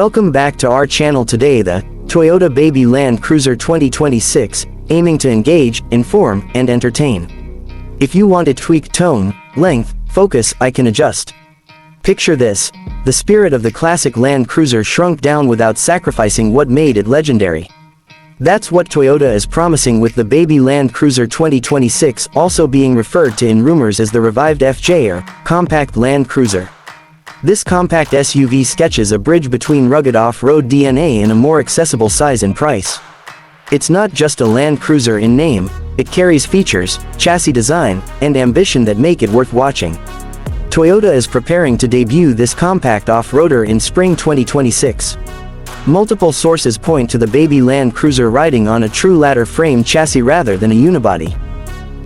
Welcome back to our channel. Today the Toyota Baby Land Cruiser 2026, aiming to engage, inform, and entertain. If you want a tweaked tone, length, focus, I can adjust. Picture this: the spirit of the classic Land Cruiser shrunk down without sacrificing what made it legendary. That's what Toyota is promising with the Baby Land Cruiser 2026, also being referred to in rumors as the revived FJ or Compact Land Cruiser. This compact SUV sketches a bridge between rugged off-road DNA and a more accessible size and price. It's not just a Land Cruiser in name, it carries features, chassis design, and ambition that make it worth watching. Toyota is preparing to debut this compact off-roader in spring 2026. Multiple sources point to the Baby Land Cruiser riding on a true ladder frame chassis rather than a unibody.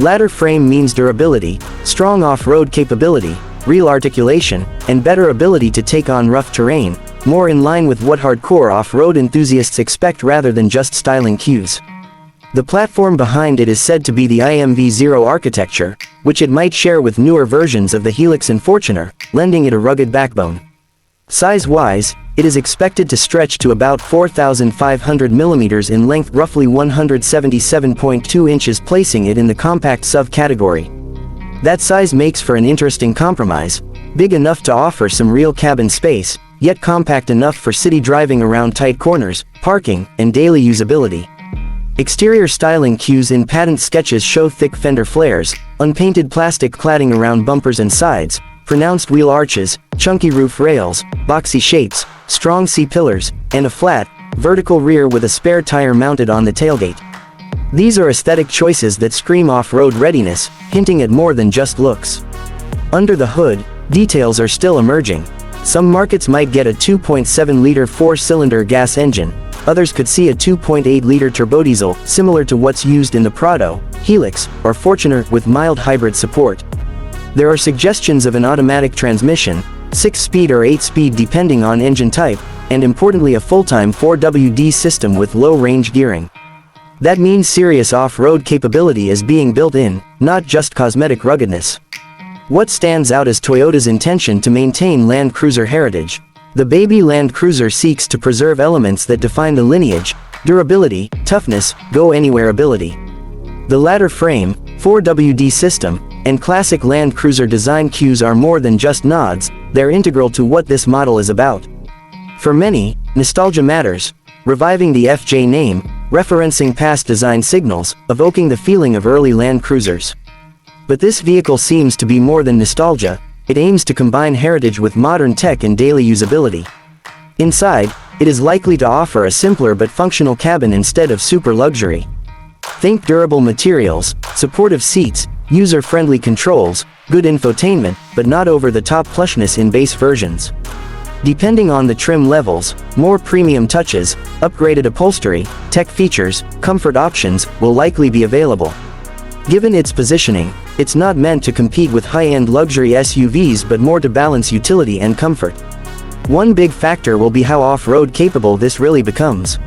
Ladder frame means durability, strong off-road capability, real articulation, and better ability to take on rough terrain, more in line with what hardcore off-road enthusiasts expect rather than just styling cues. The platform behind it is said to be the IMV0 architecture, which it might share with newer versions of the Helix and Fortuner, lending it a rugged backbone. Size-wise, it is expected to stretch to about 4,500 mm in length, roughly 177.2 inches, placing it in the compact subcategory. That size makes for an interesting compromise: big enough to offer some real cabin space, yet compact enough for city driving around tight corners, parking, and daily usability. Exterior styling cues in patent sketches show thick fender flares, unpainted plastic cladding around bumpers and sides, pronounced wheel arches, chunky roof rails, boxy shapes, strong C-pillars, and a flat, vertical rear with a spare tire mounted on the tailgate. These are aesthetic choices that scream off-road readiness, hinting at more than just looks. Under the hood, details are still emerging. Some markets might get a 2.7-liter four-cylinder gas engine, others could see a 2.8-liter turbodiesel, similar to what's used in the Prado, Helix, or Fortuner, with mild hybrid support. There are suggestions of an automatic transmission, 6-speed or 8-speed depending on engine type, and importantly a full-time 4WD system with low-range gearing. That means serious off-road capability is being built in, not just cosmetic ruggedness. What stands out is Toyota's intention to maintain Land Cruiser heritage. The Baby Land Cruiser seeks to preserve elements that define the lineage: durability, toughness, go-anywhere ability. The ladder frame, 4WD system, and classic Land Cruiser design cues are more than just nods, they're integral to what this model is about. For many, nostalgia matters, reviving the FJ name, referencing past design signals, evoking the feeling of early Land Cruisers. But this vehicle seems to be more than nostalgia, it aims to combine heritage with modern tech and daily usability. Inside, it is likely to offer a simpler but functional cabin instead of super luxury. Think durable materials, supportive seats, user-friendly controls, good infotainment, but not over-the-top plushness in base versions. Depending on the trim levels, more premium touches, upgraded upholstery, tech features, comfort options will likely be available. Given its positioning, it's not meant to compete with high-end luxury SUVs but more to balance utility and comfort. One big factor will be how off-road capable this really becomes.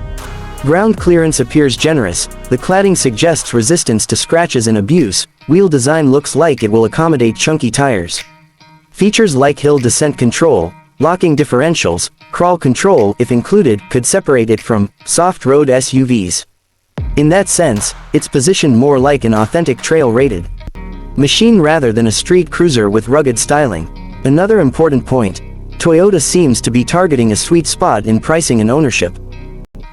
Ground clearance appears generous, the cladding suggests resistance to scratches and abuse, wheel design looks like it will accommodate chunky tires. Features like hill descent control, locking differentials, crawl control if included could separate it from soft road SUVs. In that sense, it's positioned more like an authentic trail-rated machine rather than a street cruiser with rugged styling. Another important point: Toyota seems to be targeting a sweet spot in pricing and ownership.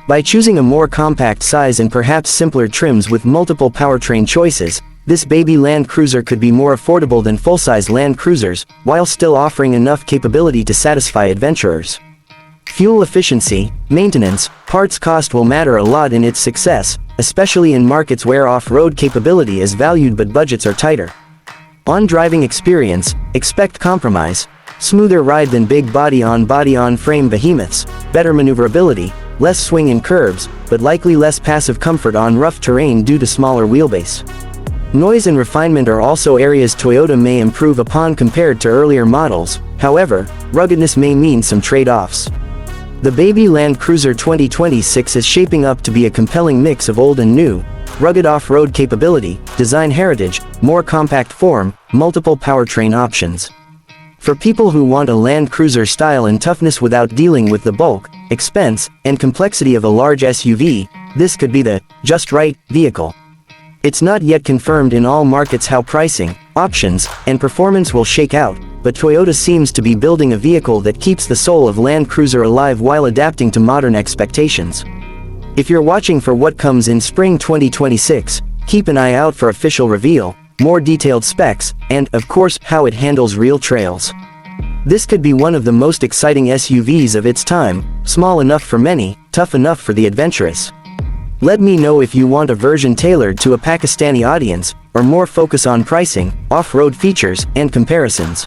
By choosing a more compact size and perhaps simpler trims with multiple powertrain choices, this Baby Land Cruiser could be more affordable than full-size Land Cruisers, while still offering enough capability to satisfy adventurers. Fuel efficiency, maintenance, parts cost will matter a lot in its success, especially in markets where off-road capability is valued but budgets are tighter. On driving experience, expect compromise: smoother ride than big body-on frame behemoths, better maneuverability, less swing in curves, but likely less passive comfort on rough terrain due to smaller wheelbase. Noise and refinement are also areas Toyota may improve upon compared to earlier models, however, ruggedness may mean some trade-offs. The Baby Land Cruiser 2026 is shaping up to be a compelling mix of old and new: rugged off-road capability, design heritage, more compact form, multiple powertrain options. For people who want a Land Cruiser style and toughness without dealing with the bulk, expense, and complexity of a large SUV, this could be the just right vehicle. It's not yet confirmed in all markets how pricing, options, and performance will shake out, but Toyota seems to be building a vehicle that keeps the soul of Land Cruiser alive while adapting to modern expectations. If you're watching for what comes in spring 2026, keep an eye out for official reveal, more detailed specs, and, of course, how it handles real trails. This could be one of the most exciting SUVs of its time, small enough for many, tough enough for the adventurous. Let me know if you want a version tailored to a Pakistani audience, or more focus on pricing, off-road features, and comparisons.